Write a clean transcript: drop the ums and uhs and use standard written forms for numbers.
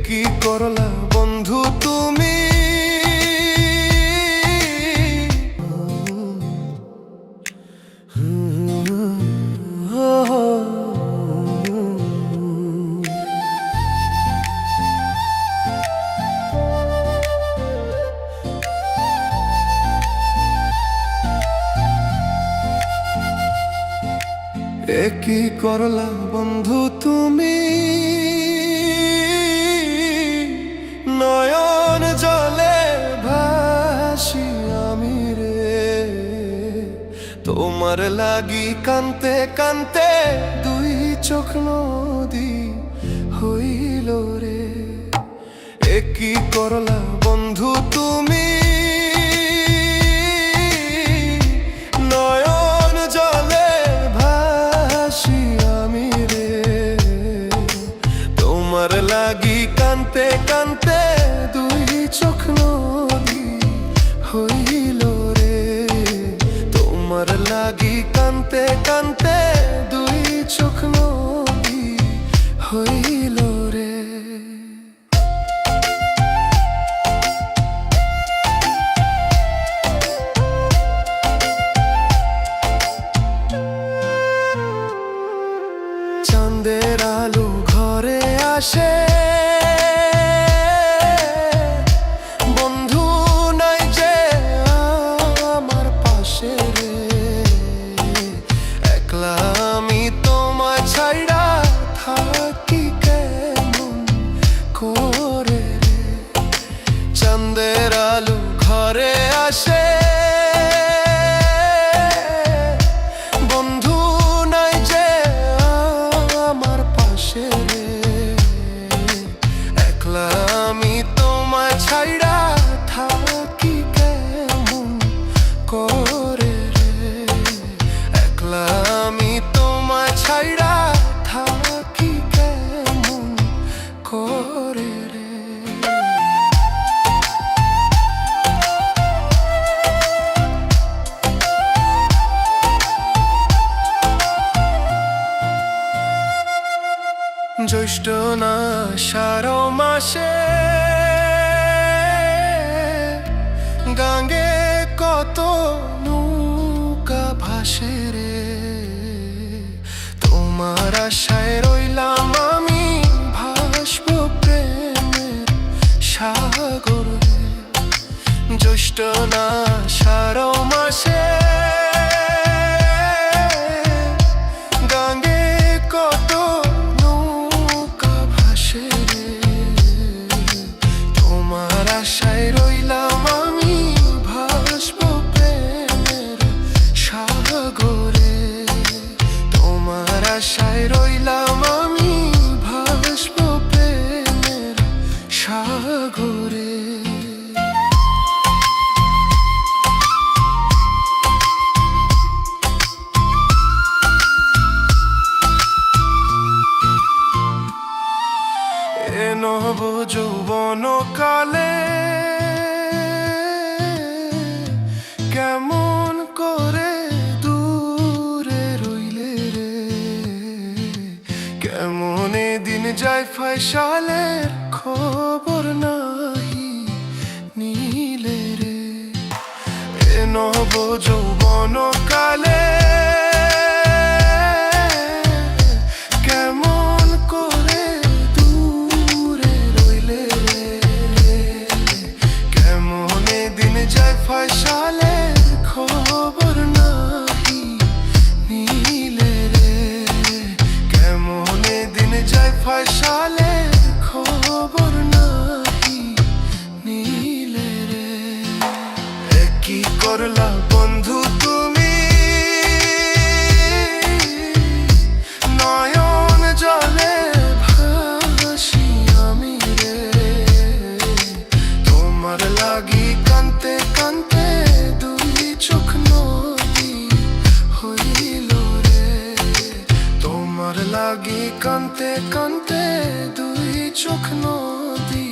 কি করলা বন্ধু তুমি? কি করলা বন্ধু তুমি? নয়ন জলে ভাসি আমি রে, তোমার লাগি কান্তে কান্তে দুই চোখ নদী হইল রে। কি করলা বন্ধু তুমি? নয়ন জলে ভাসি আমি রে, তোমার লাগি কান্তে কান্তে দুই চোখ নদী হইল রে। তোমার লাগি কান্তে কান্তে দুই চোখ নদী হইল রে। চাঁদের আলো ঘরে আসে, বন্ধু নাই যে আমার পাশে রে। একলা আমি তোমায় ছাইড়া থাকি কেমন করে রে। চাঁদের আলো ঘরে আসে, বন্ধু নাই যে আমার পাশে রে। একলা আমি তোমায় ছাইড়া থাকি কেমন করে রে। একলা আমি তোমায় ছাইড়া থাকি কেমন করে রে। জ্যৈষ্ঠ না আষাঢ় মাসে গাঙ্গে কত নৌকা ভাসে রে। তোমার আশায় রইলাম আমি ভাসব প্রেমের সাগরে। জ্যৈষ্ঠ না আষাঢ় মাসে গাঙ্গে কত আশায় রইলাম আমি ভাসব প্রেমের সাগরে। তোমার আশায় রইলাম আমি ভাসব প্রেমের সাগরে। নব যৌবন কালে কেমন করে দূরে রইলে রে। কেমন দিন যায় ফয়সালের খবর নাহি নিলে রে। নব যৌবন কালে কেমন করে দূরে রইলে রে। কেমন দিন যায় ফয়সালের খবর নাহি নিলে রে। কেমন দিন যায় ফয়সালের খবর নাহি নিলে রে। কি করলা বন্ধু তুমি? নয়ন জলে ভাসি আমি রে, তোমার লাগি কান্তে কান্তে দুই চোখ নদী হইল রে। তোমার লাগি কান্তে কান্তে দুই চোখ নদী